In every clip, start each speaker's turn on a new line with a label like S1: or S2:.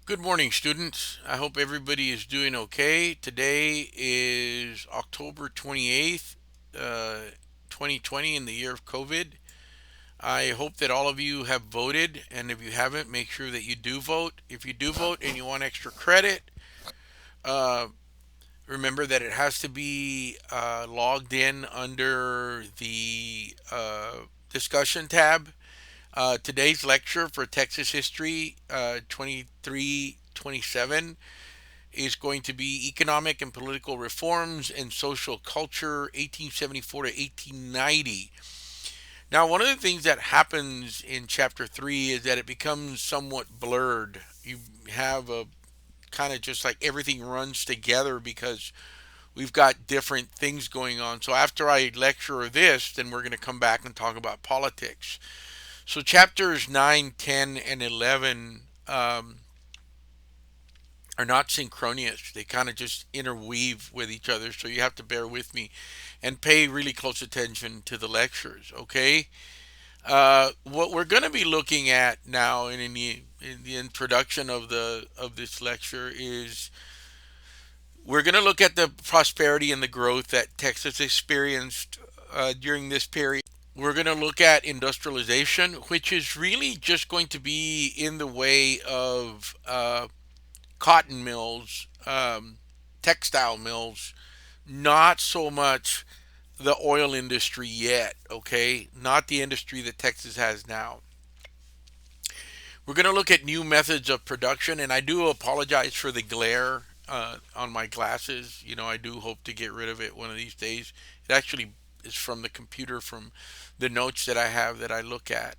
S1: Good morning, students. I hope everybody is doing okay. Today is October 28th, 2020, in the year of COVID. I hope that all of you have voted, and if you haven't, make sure that you do vote. If you do vote and you want extra credit, uh, remember that it has to be logged in under the discussion tab. Today's lecture for Texas History 2327 is going to be Economic and Political Reforms and Social Culture 1874 to 1890. Now, one of the things that happens in chapter 3 is that it becomes somewhat blurred. You have a kind of just like everything runs together because we've got different things going on. So after I lecture this, then we're going to come back and talk about politics. So chapters 9, 10, and 11 are not synchronous. They kind of just interweave with each other. So you have to bear with me and pay really close attention to the lectures. Okay. What we're going to be looking at now, and in the introduction of this lecture, is we're going to look at the prosperity and the growth that Texas experienced during this period. We're going to look at industrialization, which is really just going to be in the way of cotton mills, textile mills, not so much the oil industry yet, okay? Not the industry that Texas has now. We're going to look at new methods of production, and I do apologize for the glare on my glasses. I do hope to get rid of it one of these days. It actually is from the computer, from the notes that I have that I look at.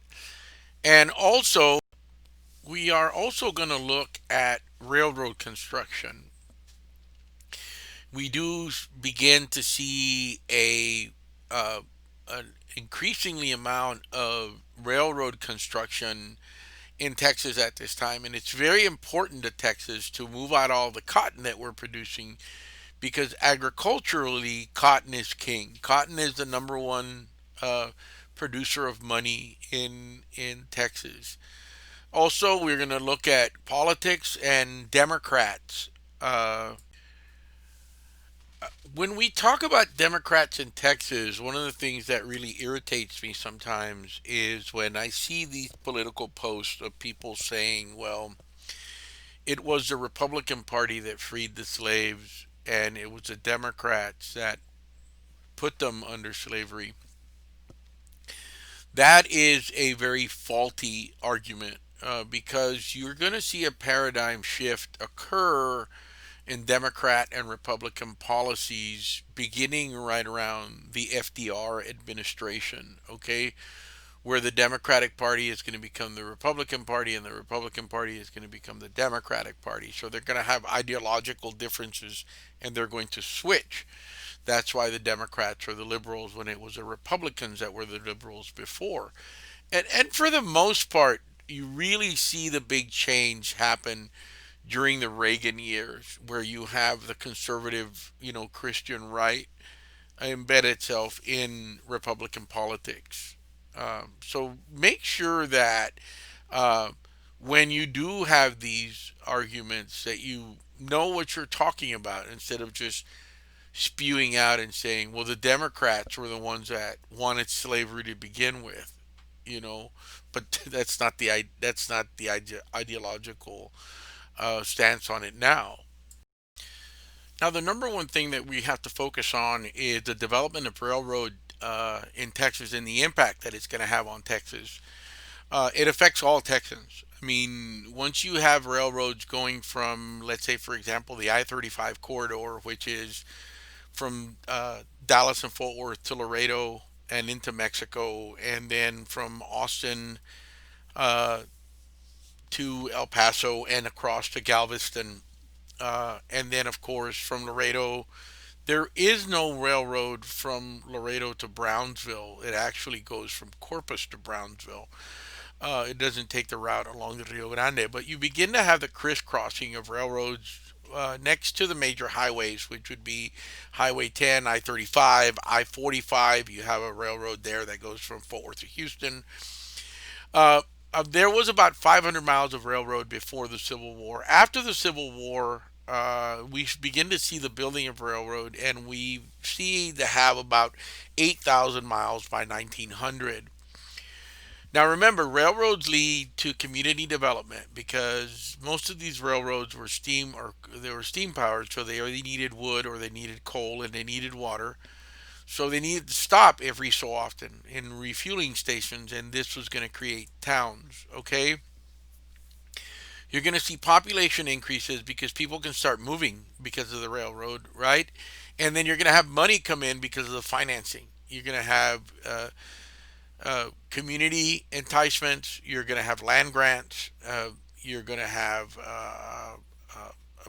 S1: And also, we are also going to look at railroad construction. We do begin to see an increasingly amount of railroad construction in Texas at this time, and it's very important to Texas to move out all the cotton that we're producing because agriculturally, cotton is king. Cotton is the number one producer of money in Texas. Also, we're going to look at politics and Democrats. When we talk about Democrats in Texas, one of the things that really irritates me sometimes is when I see these political posts of people saying, well, it was the Republican Party that freed the slaves and it was the Democrats that put them under slavery. That is a very faulty argument because you're going to see a paradigm shift occur in Democrat and Republican policies beginning right around the FDR administration, okay? Where the Democratic Party is going to become the Republican Party and the Republican Party is going to become the Democratic Party. So they're going to have ideological differences and they're going to switch. That's why the Democrats are the liberals when it was the Republicans that were the liberals before. And for the most part, you really see the big change happen during the Reagan years, where you have the conservative, Christian right embed itself in Republican politics. So make sure that uh, when you do have these arguments, that you know what you're talking about instead of just spewing out and saying, "Well, the Democrats were the ones that wanted slavery to begin with," you know. But that's not the ideological stance on it now. Now, the number one thing that we have to focus on is the development of railroad in Texas and the impact that it's going to have on Texas. It affects all Texans. I mean, once you have railroads going from, let's say, for example, the I-35 corridor, which is from Dallas and Fort Worth to Laredo and into Mexico, and then from Austin uh, to El Paso and across to Galveston, and then, of course, from Laredo. There is no railroad from Laredo to Brownsville. It actually goes from Corpus to Brownsville. It doesn't take the route along the Rio Grande, but you begin to have the crisscrossing of railroads next to the major highways, which would be Highway 10, I 35, I 45. You have a railroad there that goes from Fort Worth to Houston. There was about 500 miles of railroad before the Civil War. After the Civil War, we begin to see the building of railroad, and we see to have about 8,000 miles by 1900. Now, remember, railroads lead to community development because most of these railroads were steam or they were steam powered, so they either needed wood or they needed coal and they needed water. So they needed to stop every so often in refueling stations, and this was going to create towns. Okay, you're going to see population increases because people can start moving because of the railroad, right? And then you're going to have money come in because of the financing. You're going to have community enticements. You're going to have land grants. You're going to have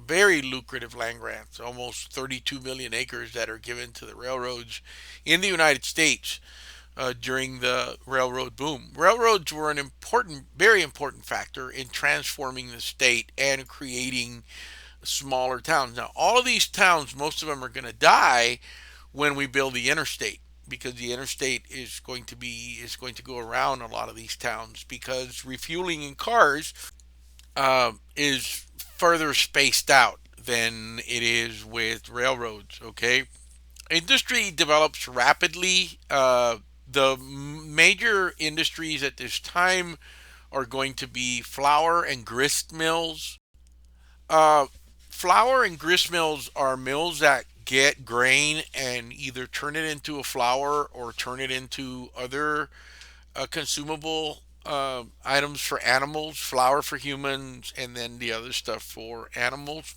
S1: very lucrative land grants, almost 32 million acres that are given to the railroads in the United States during the railroad boom. Railroads were an important, very important factor in transforming the state and creating smaller towns. Now, all of these towns, most of them are going to die when we build the interstate because the interstate is going to go around a lot of these towns because refueling in cars is further spaced out than it is with railroads. Okay, industry develops rapidly. The major industries at this time are going to be flour and grist mills. Uh, Flour and grist mills are mills that get grain and either turn it into a flour or turn it into other consumable items for animals, flour for humans, and then the other stuff for animals.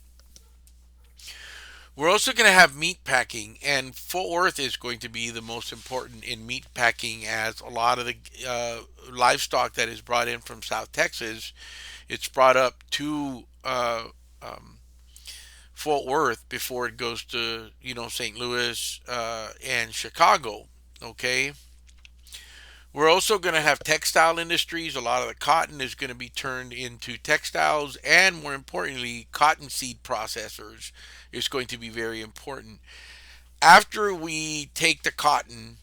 S1: We're also going to have meat packing, and Fort Worth is going to be the most important in meat packing as a lot of the livestock that is brought in from South Texas, it's brought up to Fort Worth before it goes to St. Louis and Chicago. Okay, we're also going to have textile industries. A lot of the cotton is going to be turned into textiles, and more importantly, cottonseed processors is going to be very important. After we take the cotton,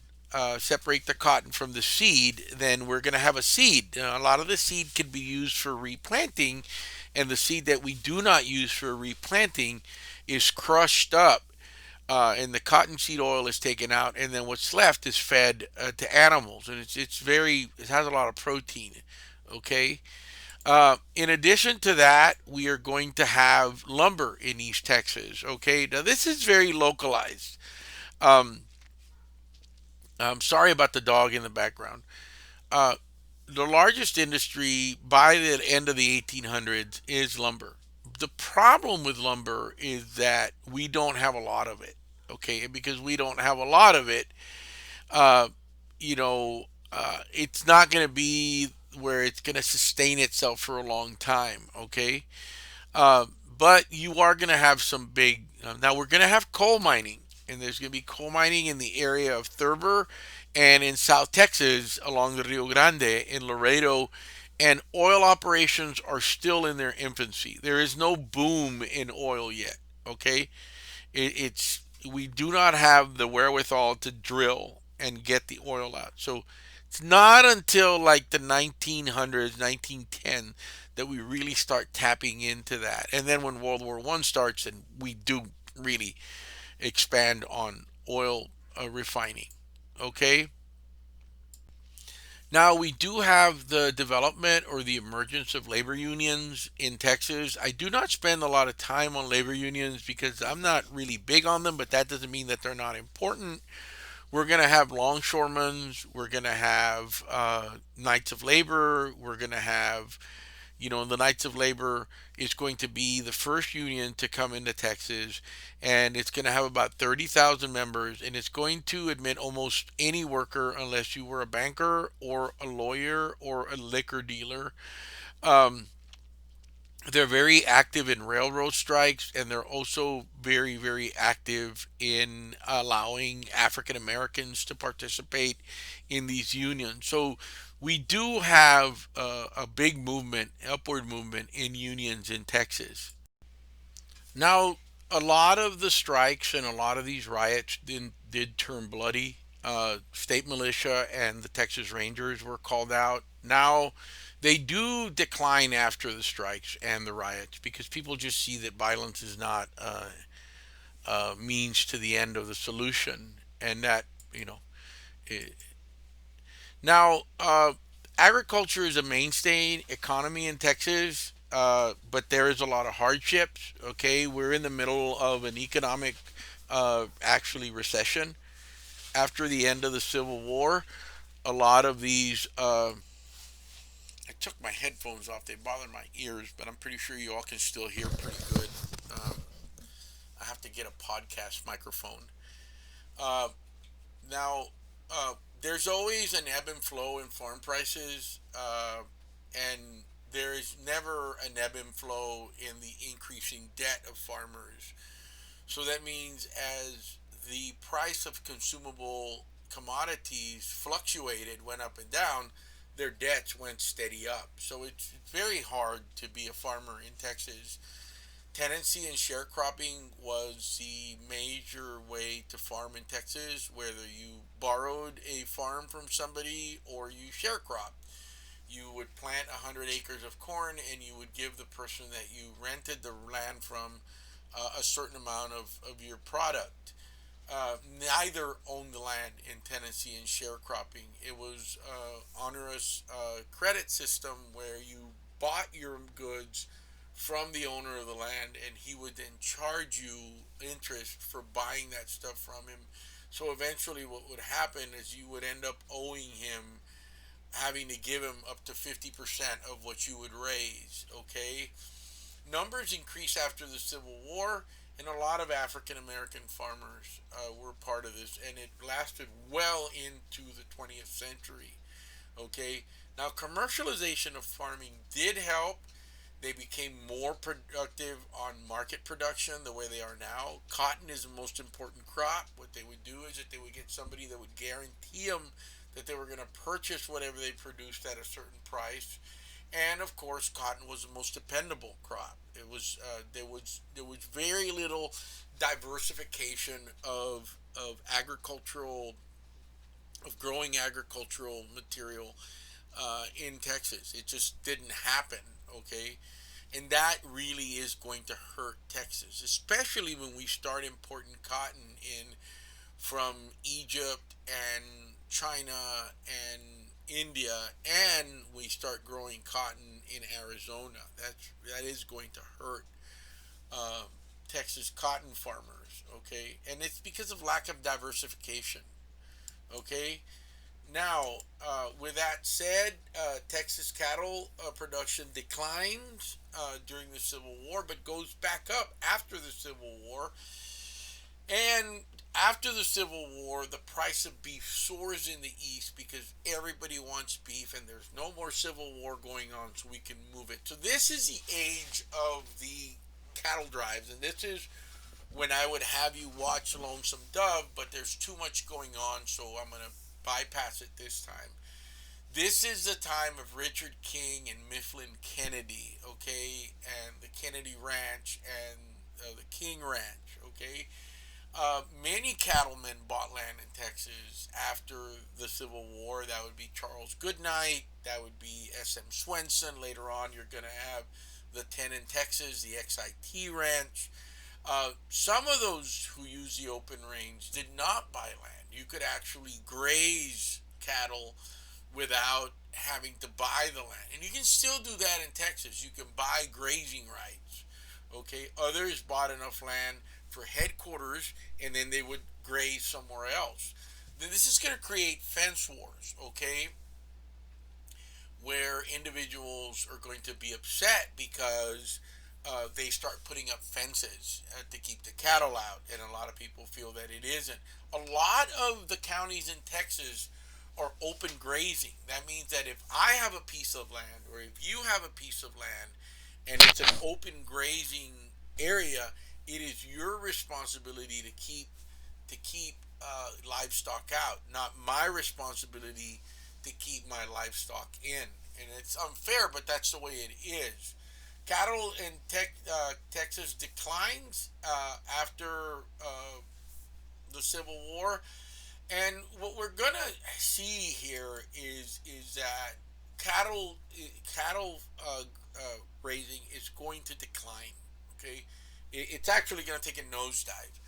S1: separate the cotton from the seed, then we're going to have a seed. A lot of the seed can be used for replanting, and the seed that we do not use for replanting is crushed up and the cottonseed oil is taken out, and then what's left is fed to animals, and it has a lot of protein. Okay. In addition to that, we are going to have lumber in East Texas. Okay. Now this is very localized. Um, I'm sorry about the dog in the background. Uh, the largest industry by the end of the 1800s is lumber. The problem with lumber is that we don't have a lot of it. Okay, and because we don't have a lot of it, uh, it's not going to be where it's going to sustain itself for a long time. Okay, uh, but you are going to have some big. Now we're going to have coal mining, and there's going to be coal mining in the area of Thurber and in South Texas along the Rio Grande in Laredo. And oil operations are still in their infancy. There is no boom in oil yet. Okay, it's we do not have the wherewithal to drill and get the oil out. So it's not until like the 1900s, 1910 that we really start tapping into that. And then when World War One starts, and we do really expand on oil refining. Okay. Now we do have the development or the emergence of labor unions in Texas. I do not spend a lot of time on labor unions because I'm not really big on them, but that doesn't mean that they're not important. We're going to have longshoremen. We're going to have Knights of Labor. We're going to have, the Knights of Labor is going to be the first union to come into Texas, and it's going to have about 30,000 members, and it's going to admit almost any worker unless you were a banker or a lawyer or a liquor dealer. Um, they're very active in railroad strikes, and they're also very, very active in allowing African Americans to participate in these unions. So we do have a big movement, upward movement in unions in Texas. Now, a lot of the strikes and a lot of these riots did turn bloody. State militia and the Texas Rangers were called out. Now They do decline after the strikes and the riots because people just see that violence is not means to the end of the solution, and that you know. It, now, agriculture is a mainstay economy in Texas, but there is a lot of hardships. Okay, we're in the middle of an economic, actually recession after the end of the Civil War. A lot of these. I took my headphones off; they bother my ears, but I'm pretty sure you all can still hear pretty good. Um, I have to get a podcast microphone. Uh, Now, there's always an ebb and flow in farm prices, and there is never an ebb and flow in the increasing debt of farmers. So that means as the price of consumable commodities fluctuated, went up and down, their debts went steady up. So it's very hard to be a farmer in Texas. Tenancy and sharecropping was the major way to farm in Texas, whether you borrowed a farm from somebody or you sharecrop. You would plant 100 acres of corn and you would give the person that you rented the land from a certain amount of your product. Neither owned the land in tenancy and sharecropping. It was onerous credit system where you bought your goods from the owner of the land, and he would then charge you interest for buying that stuff from him. So eventually, what would happen is you would end up owing him, having to give him up to 50% of what you would raise. Okay, numbers increased after the Civil War, and a lot of African American farmers were part of this, and it lasted well into the 20th century. Okay, now commercialization of farming did help. They became more productive on market production the way they are now. Cotton is the most important crop. What they would do is that they would get somebody that would guarantee them that they were going to purchase whatever they produced at a certain price. And of course, cotton was the most dependable crop. It was there was very little diversification of agricultural of growing agricultural material in Texas. It just didn't happen. Okay, and that really is going to hurt Texas, especially when we start importing cotton in from Egypt and China and India, and we start growing cotton in Arizona. That is going to hurt uh, Texas cotton farmers. Okay, and it's because of lack of diversification. Okay, now, with that said, Texas cattle production declined during the Civil War, but goes back up after the Civil War. And after the Civil War, the price of beef soars in the East because everybody wants beef, and there's no more Civil War going on, so we can move it. So this is the age of the cattle drives, and this is when I would have you watch Lonesome Dove, but there's too much going on, so I'm going to bypass it this time. This is the time of Richard King and Mifflin Kennedy, okay, and the Kennedy Ranch and the King Ranch, okay. Many cattlemen bought land in Texas after the Civil War. That would be Charles Goodnight. That would be S.M. Swenson. Later on, you're going to have the 10 in Texas, the XIT Ranch. Some of those who use the open range did not buy land. You could actually graze cattle without having to buy the land. And you can still do that in Texas. You can buy grazing rights. Okay. Others bought enough land for headquarters and then they would graze somewhere else. Then this is going to create fence wars. Okay, where individuals are going to be upset because they start putting up fences to keep the cattle out, and a lot of people feel that it isn't. A lot of the counties in Texas are open grazing. That means that if I have a piece of land, or if you have a piece of land, and it's an open grazing area, it is your responsibility to keep livestock out, not my responsibility to keep my livestock in. And it's unfair, but that's the way it is. Cattle in Texas declines after the Civil War, and what we're gonna see here is that raising is going to decline. Okay, it's actually going to take a nosedive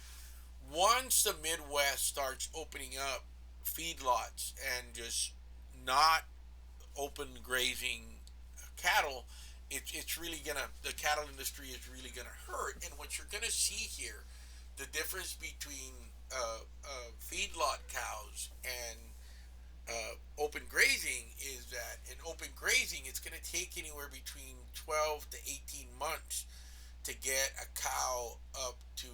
S1: once the Midwest starts opening up feedlots and just not open grazing cattle. It's really gonna the cattle industry is really gonna hurt. And what you're gonna see here, the difference between feedlot cows and open grazing is that in open grazing, it's going to take anywhere between 12 to 18 months to get a cow up to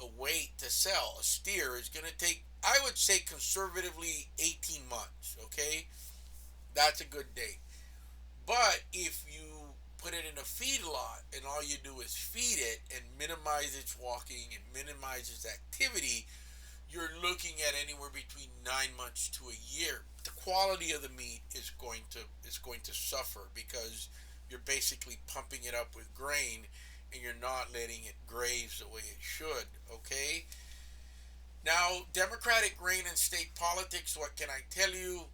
S1: a weight to sell. A steer is going to take, I would say, conservatively 18 months. Okay, that's a good date. But if you put it in a feedlot and all you do is feed it and minimize its walking and minimize its activity, you're looking at anywhere between 9 months to a year. The quality of the meat is going to suffer because you're basically pumping it up with grain and you're not letting it graze the way it should. Okay. Now, Democratic reign in state politics. What can I tell you?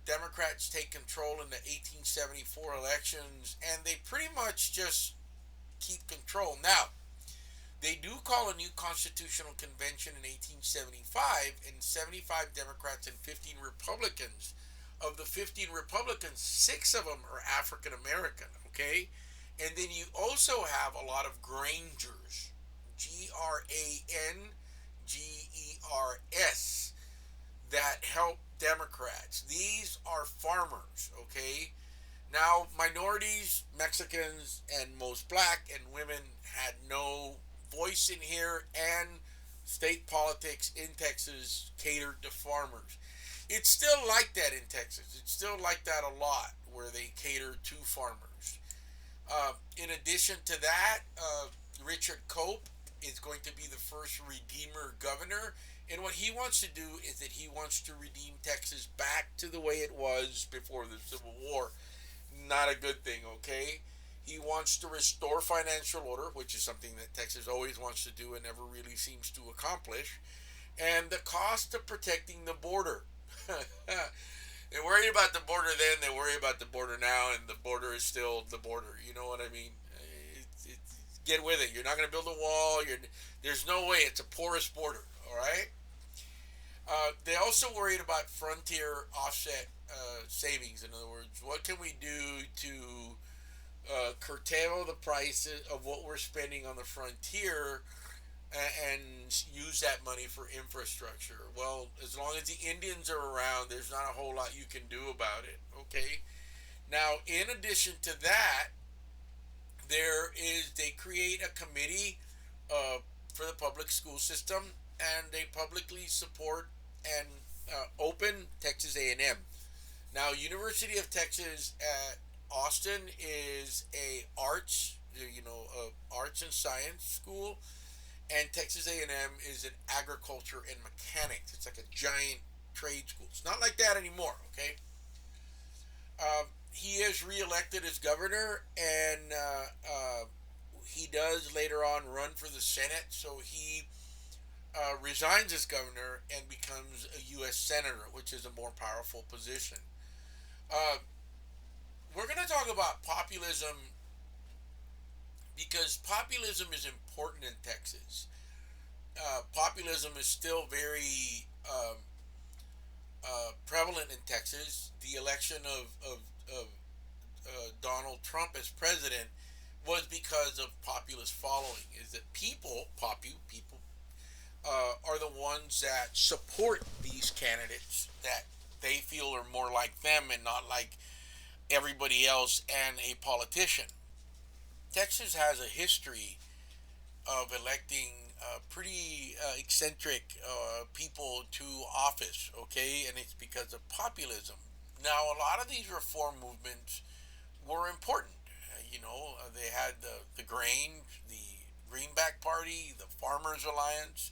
S1: Democrats take control in the 1874 elections, and they pretty much just keep control. Now, they do call a new constitutional convention in 1875, and 75 Democrats and 15 Republicans. Of the 15 Republicans, six of them are African American, okay? And then you also have a lot of Grangers, Grangers, that help Democrats. These are farmers, okay? Now, minorities, Mexicans, and most black and women had no voice in here, and state politics in Texas catered to farmers. It's still like that in Texas. It's still like that a lot, where they cater to farmers. In addition to that, Richard Cope is going to be the first Redeemer governor. And what he wants to do is that he wants to redeem Texas back to the way it was before the Civil War. Not a good thing, okay? He wants to restore financial order, which is something that Texas always wants to do and never really seems to accomplish. And the cost of protecting the border. They worried about the border then, they worry about the border now, and the border is still the border. You know what I mean? Get with it. You're not going to build a wall. There's no way. It's a porous border, all right? They also worried about frontier offset savings. In other words, what can we do to curtail the prices of what we're spending on the frontier and use that money for infrastructure? Well, as long as the Indians are around, there's not a whole lot you can do about it. Okay. Now, in addition to that, they create a committee for the public school system, and they publicly support and open Texas A&M. Now, University of Texas at Austin is a arts and science school, and Texas A&M is an agriculture and mechanics. It's like a giant trade school. It's not like that anymore. Okay. He is reelected as governor, and he does later on run for the Senate. So he resigns as governor and becomes a U.S. senator, which is a more powerful position. Uh, we're going to talk about populism because populism is important in Texas. Populism is still very prevalent in Texas. The election of Donald Trump as president was because of populist following. Is that people are the ones that support these candidates that they feel are more like them and not like everybody else and a politician. Texas has a history of electing pretty eccentric people to office, okay, and it's because of populism. Now, a lot of these reform movements were important. They had the Grange, the Greenback Party, the Farmers Alliance,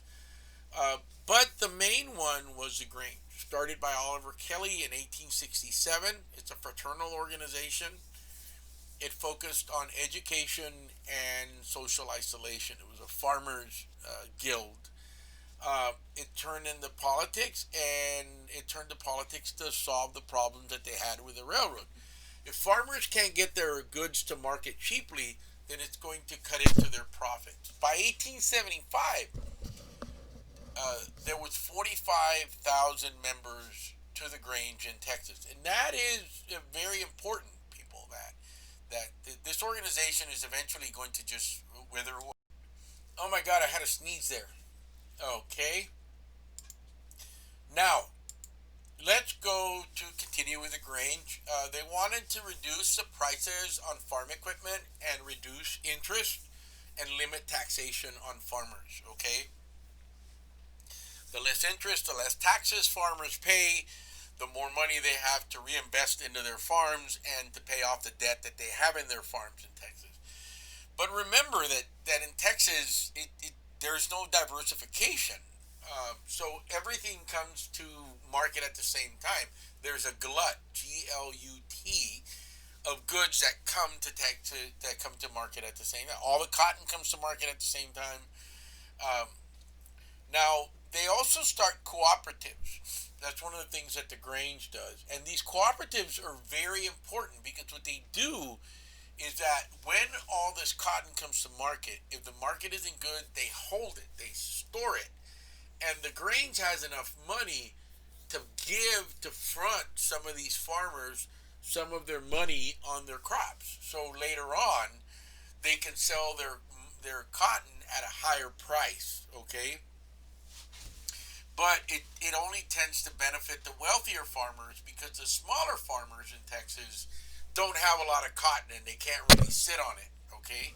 S1: but the main one was the Grange, started by Oliver Kelly in 1867. It's a fraternal organization. It focused on education and social isolation. It was a farmers guild. It turned into politics, and it turned to politics to solve the problems that they had with the railroad. If farmers can't get their goods to market cheaply, then it's going to cut into their profits. By 1875, there was 45,000 members to the Grange in Texas, and that is very important. People that this organization is eventually going to just wither away. Oh my God! I had a sneeze there. Okay, now let's go to continue with the Grange. They wanted to reduce the prices on farm equipment and reduce interest and limit taxation on farmers. Okay, the less interest, the less taxes farmers pay, the more money they have to reinvest into their farms and to pay off the debt that they have in their farms in Texas. But remember that in Texas, there's no diversification. So everything comes to market at the same time. There's a glut, GLUT, of goods that come to market at the same time. All the cotton comes to market at the same time. Um, Now, they also start cooperatives. That's one of the things that the Grange does. And these cooperatives are very important because what they do is that when all this cotton comes to market, if the market isn't good, they hold it, they store it. And the Grange has enough money to give to front some of these farmers some of their money on their crops. So later on, they can sell their cotton at a higher price, okay? But it only tends to benefit the wealthier farmers because the smaller farmers in Texas don't have a lot of cotton and they can't really sit on it. Okay,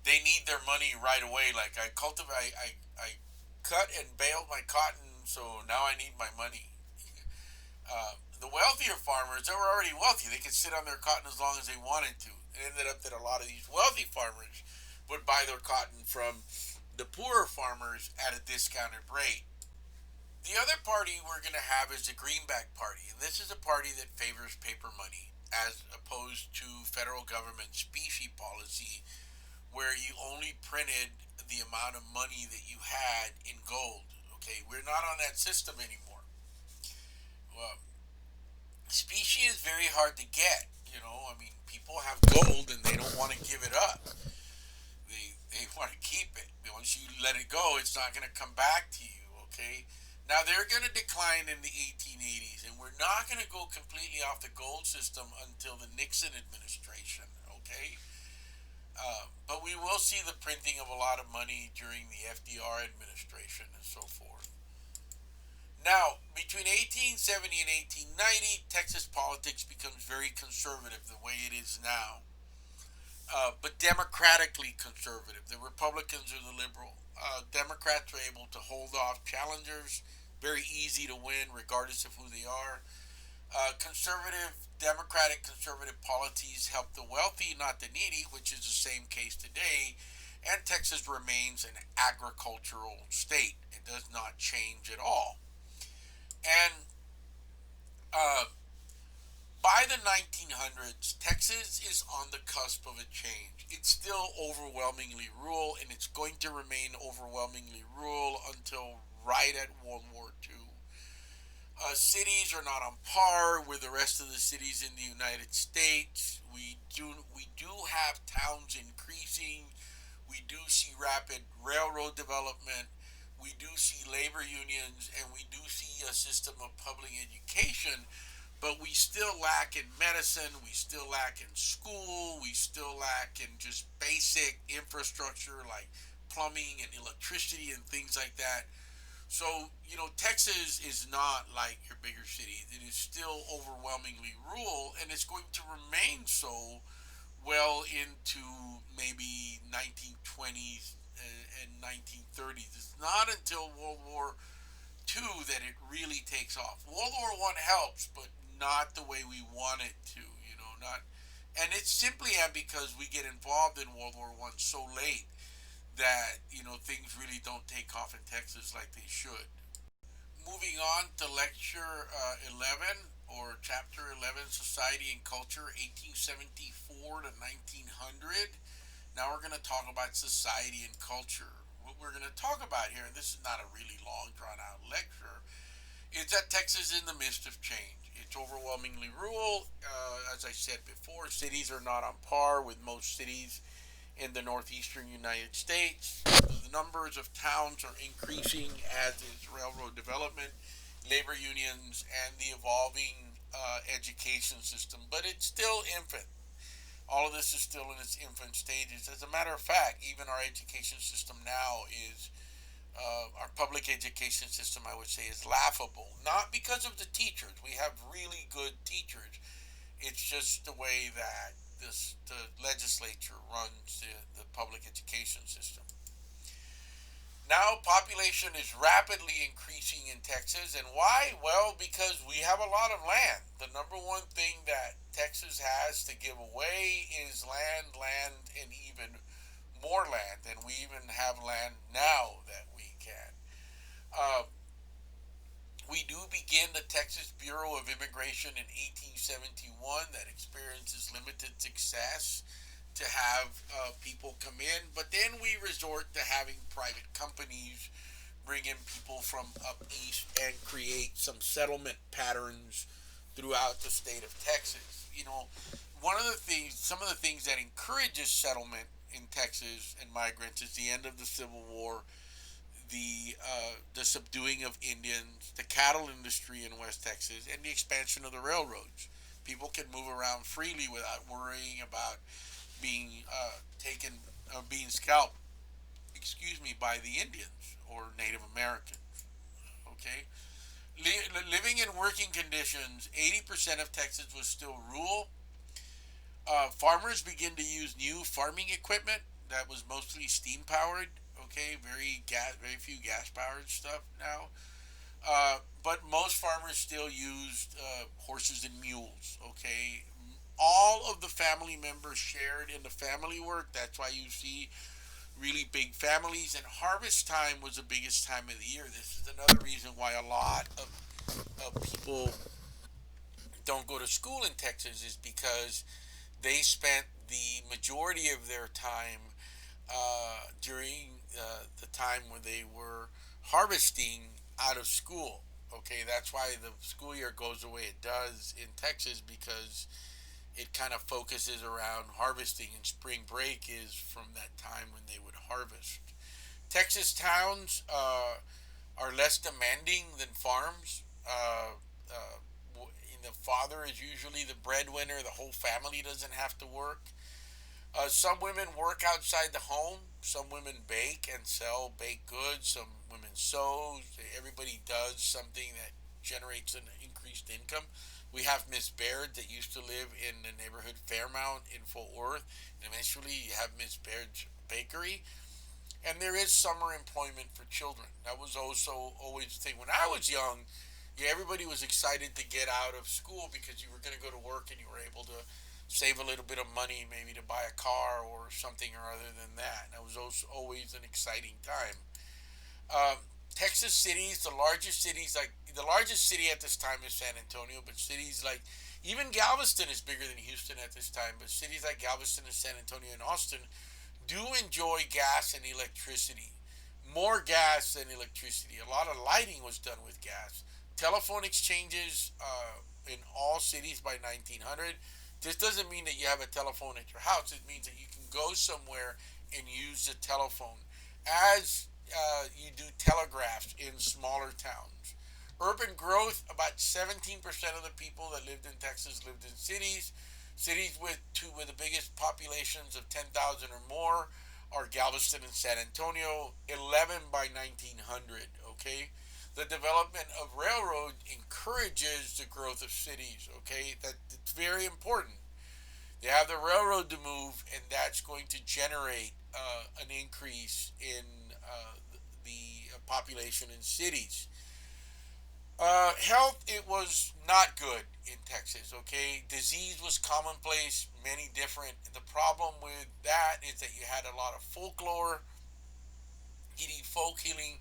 S1: they need their money right away. Like I cut and baled my cotton, so now I need my money. The wealthier farmers, they were already wealthy. They could sit on their cotton as long as they wanted to. It ended up that a lot of these wealthy farmers would buy their cotton from the poorer farmers at a discounted rate. The other party we're going to have is the Greenback Party, and this is a party that favors paper money as opposed to federal government specie policy, where you only printed the amount of money that you had in gold. Okay, we're not on that system anymore. Well, specie is very hard to get. I mean, people have gold and they don't want to give it up. They want to keep it. Once you let it go, it's not going to come back to you. Okay, now they're going to decline in the 1880s, and we're not going to go completely off the gold system until the Nixon administration. Okay, but we will see the printing of a lot of money during the FDR administration and so forth. Now, between 1870 and 1890, Texas politics becomes very conservative the way it is now, but democratically conservative. The Republicans are the liberal. Democrats are able to hold off challengers, very easy to win regardless of who they are. Democratic conservative policies help the wealthy, not the needy, which is the same case today. And Texas remains an agricultural state. It does not change at all. And uh, by the 1900s, Texas is on the cusp of a change. It's still overwhelmingly rural, and it's going to remain overwhelmingly rural until right at World War II. Cities are not on par with the rest of the cities in the United States. We do have towns increasing. We do see rapid railroad development. We do see labor unions, and we do see a system of public education. But we still lack in medicine. We still lack in school. We still lack in just basic infrastructure like plumbing and electricity and things like that. So, Texas is not like your bigger cities. It is still overwhelmingly rural, and it's going to remain so well into maybe 1920s and 1930s. It's not until World War II that it really takes off. World War One helps, but not the way we want it to. Not, and it's simply because we get involved in World War One so late that things really don't take off in Texas like they should. Moving on to lecture 11 or chapter 11, Society and Culture, 1874 to 1900. Now we're going to talk about society and culture. we're going to talk about here, and this is not a really long, drawn out lecture, is that Texas is in the midst of change. It's overwhelmingly rural. As I said before, cities are not on par with most cities in the northeastern United States. The numbers of towns are increasing, as is railroad development, labor unions, and the evolving education system. But it's still infant. All of this is still in its infant stages. As a matter of fact, even our education system now is our public education system, I would say, is laughable. Not because of the teachers. We have really good teachers. It's just the way that the legislature runs the public education system. Now, population is rapidly increasing in Texas, and why? Well, because we have a lot of land. The number one thing that Texas has to give away is land, and even more land, and we even have land now that we can. Uh, we do begin the Texas Bureau of Immigration in 1871 that experiences limited success to have people come in, but then we resort to having private companies bring in people from up east and create some settlement patterns throughout the state of Texas. One of the things, some of the things that encourages settlement in Texas and migrants is the end of the Civil War, the subduing of Indians, the cattle industry in West Texas, and the expansion of the railroads. People can move around freely without worrying about being taken, being scalped, excuse me, by the Indians or Native Americans. Okay, living and working conditions. 80% of Texas was still rural. Farmers begin to use new farming equipment that was mostly steam powered. Okay, very few gas powered stuff now. But most farmers still used horses and mules. Okay, all of the family members shared in the family work. That's why you see really big families. And harvest time was the biggest time of the year. This is another reason why a lot of people don't go to school in Texas, is because they spent the majority of their time during the time when they were harvesting out of school. Okay, that's why the school year goes the way it does in Texas, because it kind of focuses around harvesting, and spring break is from that time when they would harvest. Texas towns are less demanding than farms. The father is usually the breadwinner. The whole family doesn't have to work. Some women work outside the home. Some women bake and sell baked goods. Some women sew. Everybody does something that generates an increased income. We have Miss Baird that used to live in the neighborhood Fairmount in Fort Worth. And eventually you have Miss Baird's Bakery. And there is summer employment for children. That was also always the thing. When I was young, yeah, everybody was excited to get out of school because you were going to go to work and you were able to save a little bit of money, maybe to buy a car or something or other than that. That was also always an exciting time. Um, Texas cities, the largest city at this time is San Antonio, but cities like, even Galveston is bigger than Houston at this time, but cities like Galveston and San Antonio and Austin do enjoy gas and electricity. More gas than electricity. A lot of lighting was done with gas. Telephone exchanges in all cities by 1900. This doesn't mean that you have a telephone at your house. It means that you can go somewhere and use the telephone, as you do telegraphs in smaller towns. Urban growth, about 17% of the people that lived in Texas lived in cities. Cities with the biggest populations of 10,000 or more are Galveston and San Antonio, 11 by 1900. Okay, the development of railroad encourages the growth of cities. Okay, that's very important. They have the railroad to move, and that's going to generate an increase in the population in cities. Health, it was not good in Texas. Okay, disease was commonplace, many different. The problem with that is that you had a lot of folklore, eating folk healing,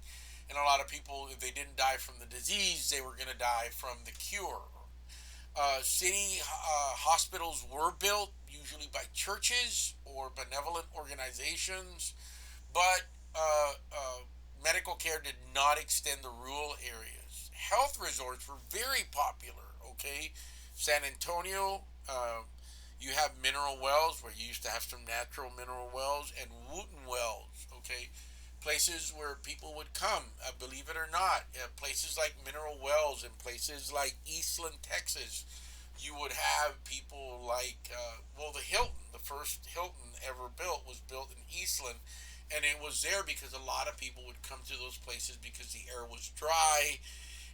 S1: and a lot of people, if they didn't die from the disease, they were going to die from the cure. City hospitals were built usually by churches or benevolent organizations, but medical care did not extend to rural areas. Health resorts were very popular. Okay, San Antonio. You have mineral wells where you used to have some natural mineral wells and Wooten wells. Okay, places where people would come. Believe it or not, places like Mineral Wells and places like Eastland, Texas, you would have people like, well, the Hilton, the first Hilton ever built was built in Eastland. And it was there because a lot of people would come to those places because the air was dry,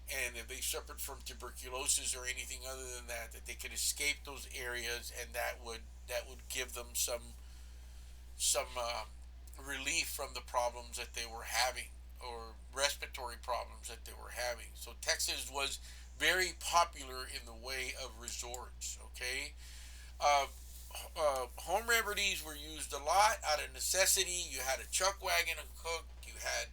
S1: and if they suffered from tuberculosis or anything other than that, that they could escape those areas, and that would give them some relief from the problems that they were having, or respiratory problems that they were having. So Texas was very popular in the way of resorts. Okay, uh, home remedies were used a lot out of necessity. You had a chuck wagon, a cook. You had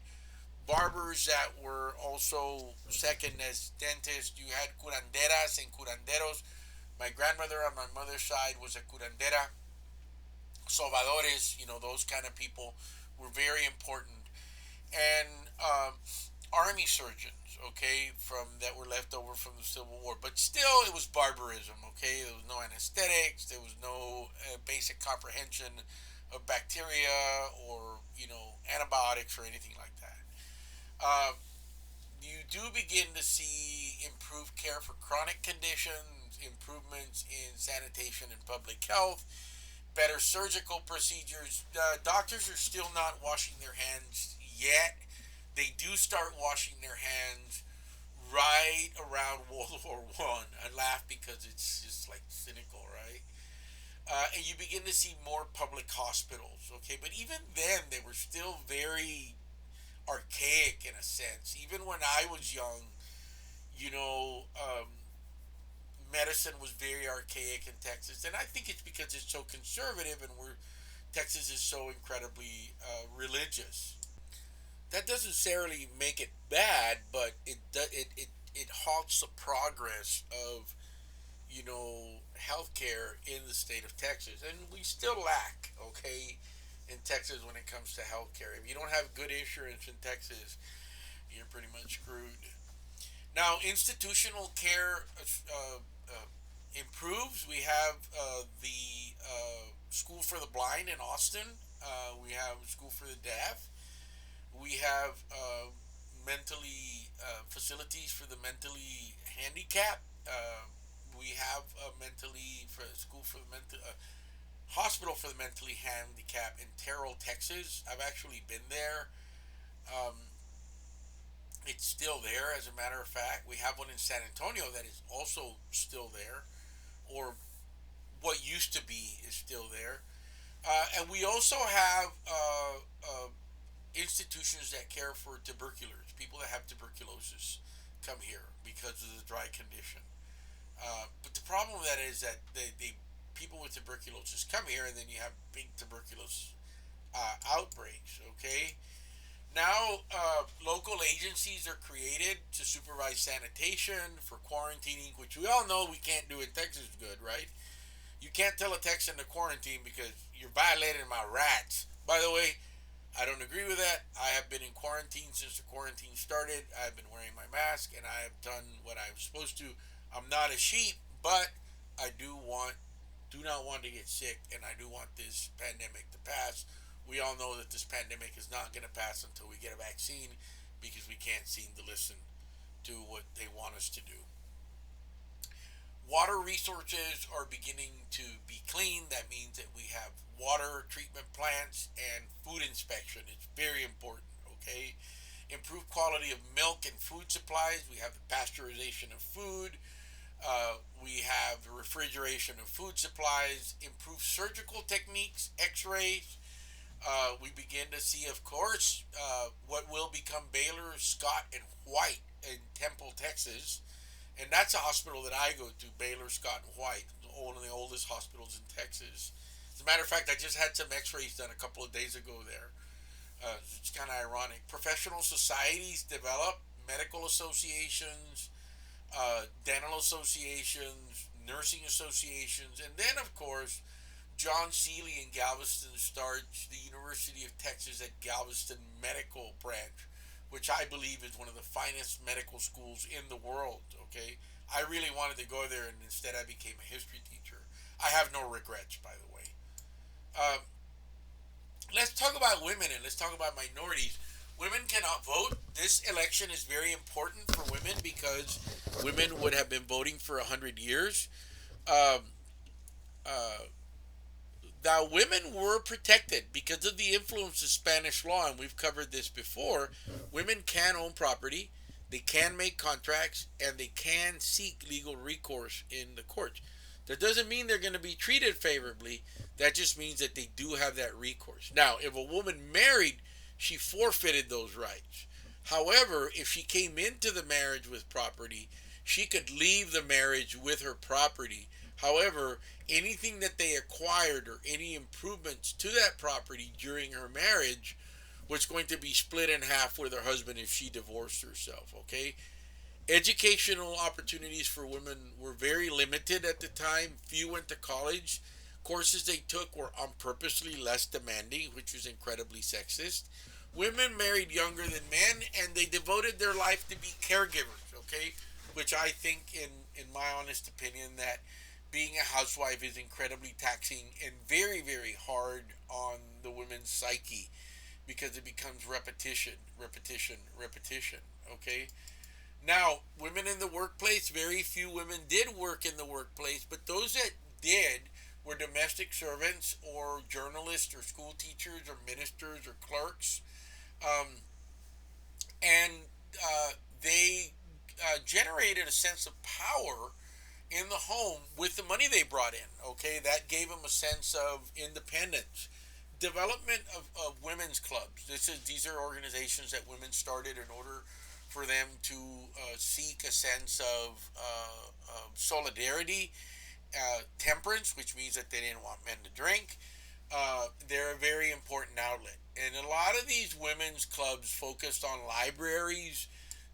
S1: barbers that were also second as dentists. You had curanderas and curanderos. My grandmother on my mother's side was a curandera. Sobadores, those kind of people were very important. And army surgeons, okay, from that were left over from the Civil War. But still, it was barbarism, okay? There was no anesthetics. There was no basic comprehension of bacteria or, antibiotics or anything like that. Uh, you do begin to see improved care for chronic conditions, improvements in sanitation and public health, better surgical procedures. Doctors are still not washing their hands yet. They do start washing their hands right around World War I. I laugh because it's just like cynical, right? And you begin to see more public hospitals, okay? But even then, they were still very archaic in a sense. Even when I was young, you know, um, medicine was very archaic in Texas, and I think it's because it's so conservative, and Texas is so incredibly religious. That doesn't necessarily make it bad, but it halts the progress of healthcare in the state of Texas, and we still lack, okay, in Texas when it comes to healthcare. If you don't have good insurance in Texas, you're pretty much screwed. Now, institutional care improves. We have the School for the Blind in Austin. We have School for the Deaf. We have mentally facilities for the mentally handicapped. We have a mentally for school for the mental hospital for the mentally handicapped in Terrell, Texas. I've actually been there. Um, it's still there, as a matter of fact. We have one in San Antonio that is also still there, or what used to be is still there. And we also have institutions that care for tuberculars, people that have tuberculosis come here because of the dry condition. But the problem with that is that they people with tuberculosis come here, and then you have big tuberculosis outbreaks. Okay, now local agencies are created to supervise sanitation for quarantining, which we all know we can't do in Texas. Good, right? You can't tell a Texan to quarantine because you're violating my rights. By the way, I don't agree with that. I have been in quarantine since the quarantine started. I've been wearing my mask, and I have done what I'm supposed to. I'm not a sheep, but I do not want to get sick, and I do want this pandemic to pass. We all know that this pandemic is not going to pass until we get a vaccine, because we can't seem to listen to what they want us to do. Water resources are beginning to be clean. That means that we have water treatment plants and food inspection. It's very important, okay? Improved quality of milk and food supplies. We have the pasteurization of food. We have the refrigeration of food supplies, improved surgical techniques, x rays. We begin to see, of course, what will become Baylor, Scott, and White in Temple, Texas. And that's a hospital that I go to, Baylor, Scott, and White, one of the oldest hospitals in Texas. As a matter of fact, I just had some x rays done a couple of days ago there. It's kind of ironic. Professional societies develop, medical associations, dental associations, nursing associations, and then, of course, John Seeley in Galveston starts the University of Texas at Galveston Medical Branch, which I believe is one of the finest medical schools in the world. Okay, I really wanted to go there, and instead I became a history teacher. I have no regrets, by the way. Um, let's talk about women and let's talk about minorities. Women cannot vote. This election is very important for women because women would have been voting for 100 years. Um, uh, Now, women were protected because of the influence of Spanish law, and we've covered this before. Women can own property, they can make contracts, and they can seek legal recourse in the courts. That doesn't mean they're going to be treated favorably. That just means that they do have that recourse. Now, if a woman married, she forfeited those rights. However, if she came into the marriage with property, she could leave the marriage with her property. However, anything that they acquired or any improvements to that property during her marriage was going to be split in half with her husband if she divorced herself. Okay, educational opportunities for women were very limited at the time. Few went to college. Courses they took were on purposely less demanding, which was incredibly sexist. Women married younger than men, and they devoted their life to be caregivers. Okay, which I think, in my honest opinion, that being a housewife is incredibly taxing and very, very hard on the women's psyche because it becomes repetition, repetition, repetition. Okay, now, women in the workplace, very few women did work in the workplace, but those that did were domestic servants or journalists or school teachers or ministers or clerks. Um, and they generated a sense of power in the home with the money they brought in. Okay, that gave them a sense of independence. Development of women's clubs. These are organizations that women started in order for them to seek a sense of solidarity, temperance, which means that they didn't want men to drink. They're a very important outlet. And a lot of these women's clubs focused on libraries,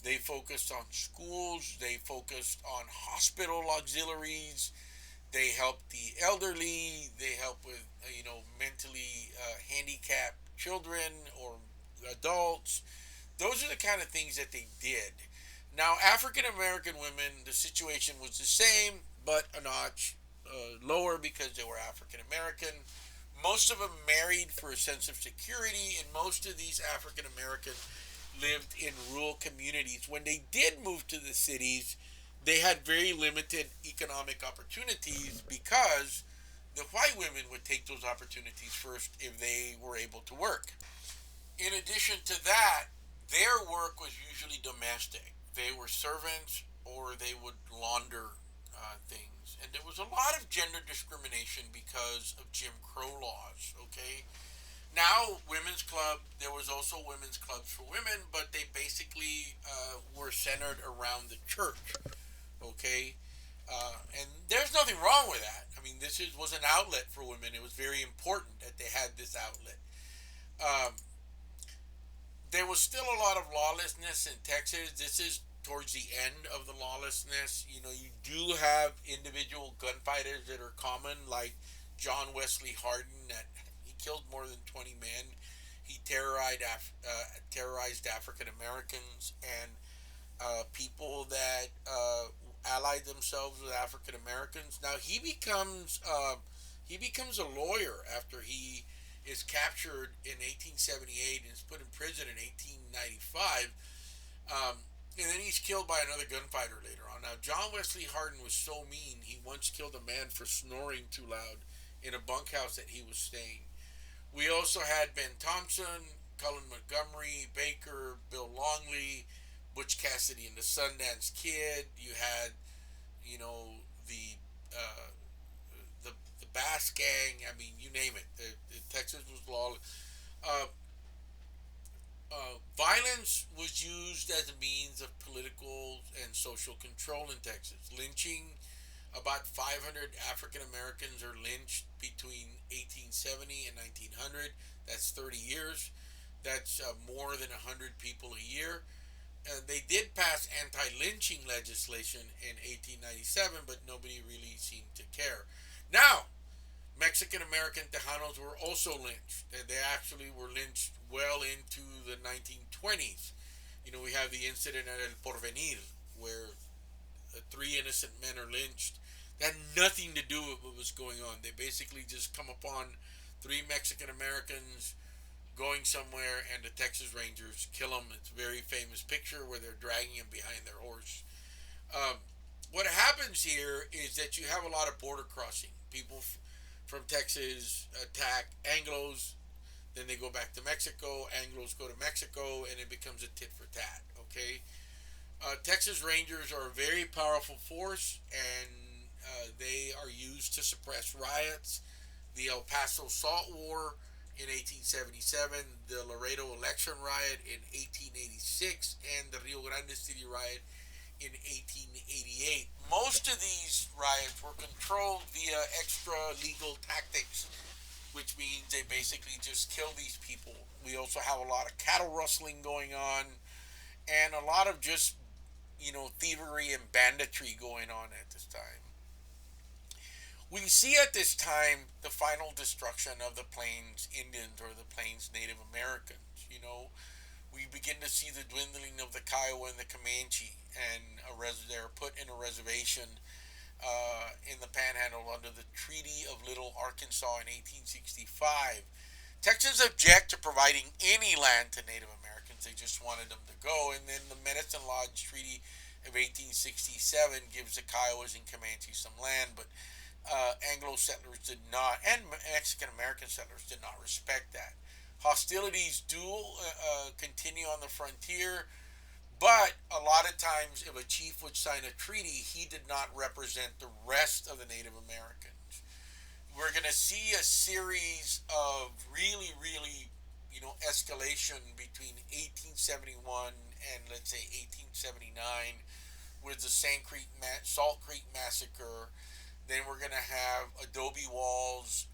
S1: they focused on schools, they focused on hospital auxiliaries, they help the elderly, they help with, mentally handicapped children or adults. Those are the kind of things that they did. Now, African American women, the situation was the same, but a notch lower because they were African American. Most of them married for a sense of security, and most of these African American lived in rural communities. When they did move to the cities, they had very limited economic opportunities because the white women would take those opportunities first if they were able to work. In addition to that, their work was usually domestic. They were servants or they would launder things. And there was a lot of gender discrimination because of Jim Crow laws, okay? Now, women's club, there was also women's clubs for women, but they basically were centered around the church, okay? And there's nothing wrong with that. I mean, was an outlet for women. It was very important that they had this outlet. Um, there was still a lot of lawlessness in Texas. This is towards the end of the lawlessness. You do have individual gunfighters that are common, like John Wesley Hardin, that he killed more than 20 men. He terrorized African Americans and people that allied themselves with African Americans. Now he becomes a lawyer after he is captured in 1878 and is put in prison in 1895. And then he's killed by another gunfighter later on. Now, John Wesley Hardin was so mean, he once killed a man for snoring too loud in a bunkhouse that he was staying. We also had Ben Thompson, Cullen Montgomery, Baker, Bill Longley, Butch Cassidy and the Sundance Kid. You had, the uh, the Bass Gang. I mean, you name it. Texas was lawless. Uh, Violence was used as a means of political and social control in Texas. Lynching, about 500 African Americans are lynched between 1870 and 1900. That's 30 years. That's more than 100 people a year. They did pass anti-lynching legislation in 1897, but nobody really seemed to care. Now, Mexican American Tejanos were also lynched, and they actually were lynched well into the 1920s. We have the incident at El Porvenir where three innocent men are lynched. That had nothing to do with what was going on. They basically just come upon three Mexican Americans going somewhere, and the Texas Rangers kill them. It's a very famous picture where they're dragging him behind their horse. Um, what happens here is that you have a lot of border crossing. People from Texas attack Anglos, then they go back to Mexico. Anglos go to Mexico, and it becomes a tit for tat. Okay, Texas Rangers are a very powerful force, and they are used to suppress riots. The El Paso Salt War in 1877, the Laredo election riot in 1886, and the Rio Grande City riot in 1888. Most of these riots were controlled via extra legal tactics, which means they basically just kill these people. We also have a lot of cattle rustling going on, and a lot of just thievery and banditry going on at this time. We see at this time the final destruction of the Plains Indians or the Plains Native Americans. We begin to see the dwindling of the Kiowa and the Comanche, and they're put in a reservation in the Panhandle under the Treaty of Little Arkansas in 1865. Texans object to providing any land to Native Americans. They just wanted them to go. And then the Medicine Lodge Treaty of 1867 gives the Kiowas and Comanche some land, but Anglo settlers did not, and Mexican American settlers did not respect that. Hostilities do continue on the frontier, but a lot of times, if a chief would sign a treaty, he did not represent the rest of the Native Americans. We're going to see a series of really, really, escalation between 1871 and let's say 1879 with the Salt Creek Massacre. Then we're going to have adobe walls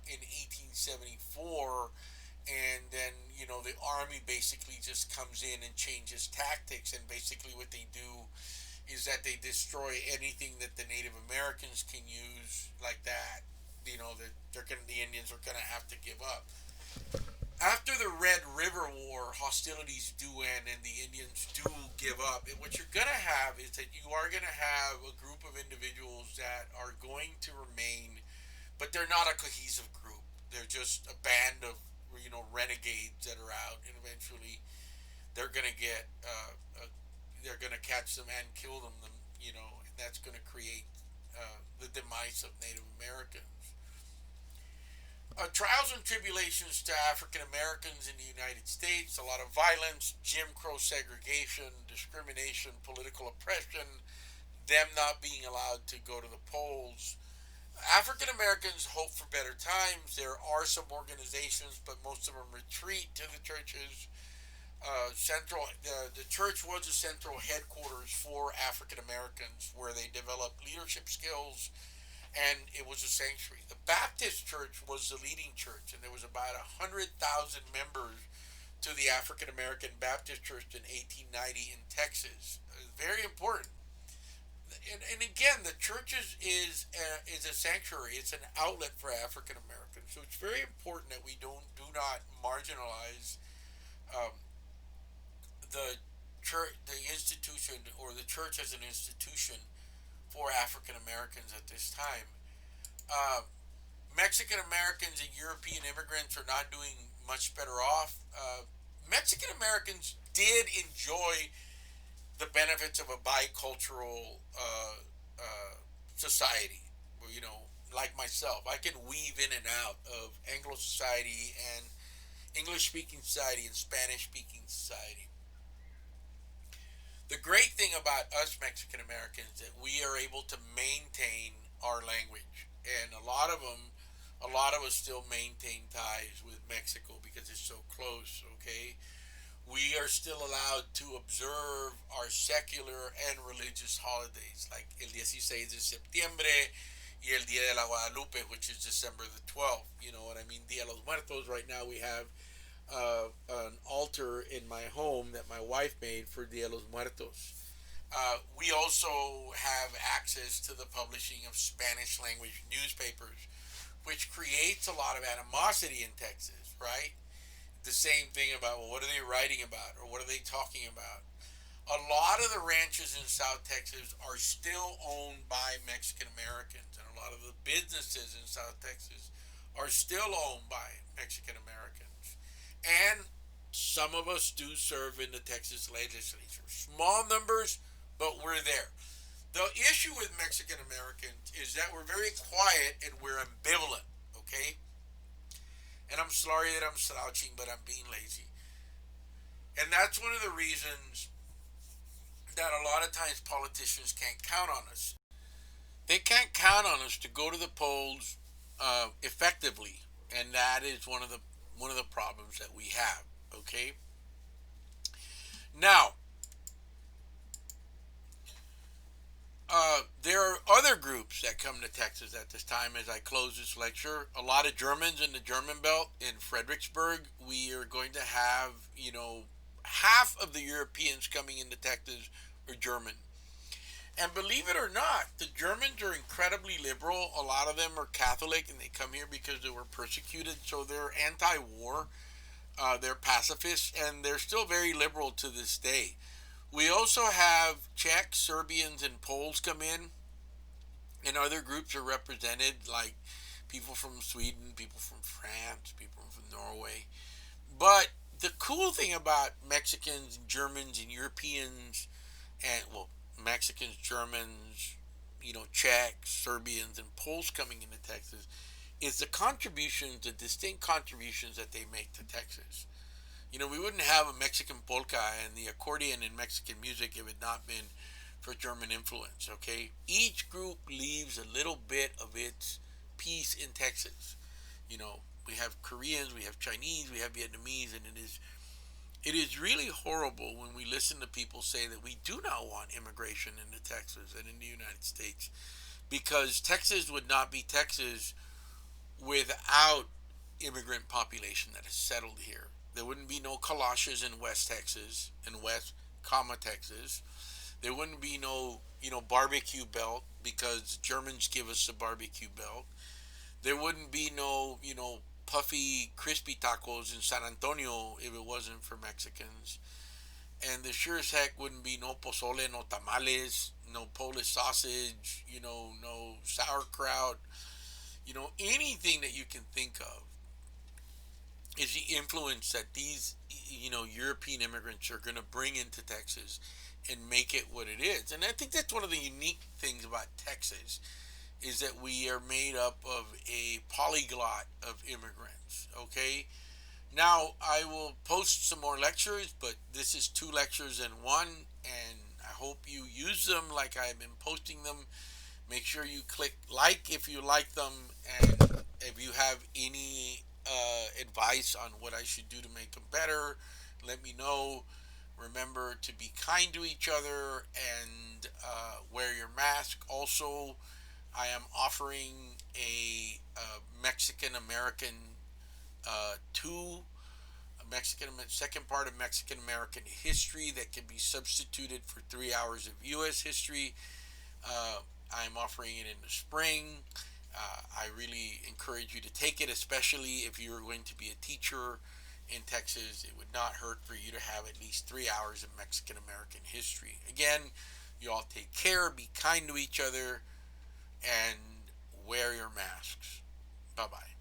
S1: in 1874, and then the army basically just comes in and changes tactics, and basically what they do is that they destroy anything that the Native Americans can use like that. The Indians are going to have to give up. After the Red River War, hostilities do end and the Indians do give up. And what you're going to have is that you are going to have a group of individuals that are going to remain, but they're not a cohesive group. They're just a band of renegades that are out, and eventually they're going to get they're going to catch them and kill them. And that's going to create the demise of Native Americans. Trials and tribulations to African Americans in the United States, a lot of violence, Jim Crow segregation, discrimination, political oppression, them not being allowed to go to the polls. African Americans hope for better times. There are some organizations, but most of them retreat to the churches. The church was a central headquarters for African Americans where they developed leadership skills, and it was a sanctuary. The Baptist Church was the leading church, and there was about 100,000 members to the African American Baptist Church in 1890 in Texas. Very important. And again, the church is a sanctuary. It's an outlet for African Americans. So it's very important that we do not marginalize um, the church, the institution, or the church as an institution for African Americans at this time. Uh, Mexican Americans and European immigrants are not doing much better off. Mexican Americans did enjoy the benefits of a bicultural society. Like myself, I can weave in and out of Anglo society and English speaking society and Spanish speaking society. The great thing about us Mexican Americans is that we are able to maintain our language, and a lot of us still maintain ties with Mexico because it's so close. Okay, we are still allowed to observe our secular and religious holidays, like el 16 de septiembre y el Día de la Guadalupe, which is December the 12th. You know what I mean? Dia de los Muertos. Right now we have an altar in my home that my wife made for Dia de los Muertos. We also have access to the publishing of Spanish language newspapers which creates a lot of animosity in Texas, right? The same thing about, well, what are they writing about or what are they talking about? A lot of the ranches in South Texas are still owned by Mexican Americans, and a lot of the businesses in South Texas are still owned by Mexican Americans. And some of us do serve in the Texas legislature. Small numbers, but we're there. The issue with Mexican Americans is that we're very quiet and we're ambivalent, okay? And I'm sorry that I'm slouching, but I'm being lazy. And that's one of the reasons that a lot of times politicians can't count on us. They can't count on us to go to the polls effectively, and that is one of the problems that we have. Okay. Now, there are other groups that come to Texas at this time as I close this lecture. A lot of Germans in the German belt in Fredericksburg. We are going to have, half of the Europeans coming into Texas are German. And believe it or not, the Germans are incredibly liberal. A lot of them are Catholic and they come here because they were persecuted. So they're anti war, they're pacifists, and they're still very liberal to this day. We also have Czechs, Serbians, and Poles come in, and other groups are represented, like people from Sweden, people from France, people from Norway. But the cool thing about Mexicans, Germans, and Europeans, and well, Mexicans, Germans, Czechs, Serbians, and Poles coming into Texas is the contributions, the distinct contributions that they make to Texas. We wouldn't have a Mexican polka and the accordion in Mexican music if it had not been for German influence, okay? Each group leaves a little bit of its piece in Texas. We have Koreans, we have Chinese, we have Vietnamese, and it is really horrible when we listen to people say that we do not want immigration into Texas and in the United States because Texas would not be Texas without immigrant population that has settled here. There wouldn't be no Kalashas in West Texas, in West, Texas. There wouldn't be no, barbecue belt because Germans give us the barbecue belt. There wouldn't be no, puffy, crispy tacos in San Antonio if it wasn't for Mexicans. And there sure as heck wouldn't be no pozole, no tamales, no Polish sausage, no sauerkraut, anything that you can think of is the influence that these, European immigrants are going to bring into Texas and make it what it is. And I think that's one of the unique things about Texas is that we are made up of a polyglot of immigrants. Okay. Now I will post some more lectures, but this is two lectures in one, and I hope you use them like I've been posting them. Make sure you click like if you like them, and if you have any advice on what I should do to make them better, let me know. Remember to be kind to each other and wear your mask. Also, I am offering a Mexican American two Mexican second part of Mexican American history that can be substituted for 3 hours of U.S. history. I'm offering it in the spring. I really encourage you to take it, especially if you're going to be a teacher in Texas. It would not hurt for you to have at least 3 hours of Mexican American history. Again, you all take care, be kind to each other, and wear your masks. Bye bye.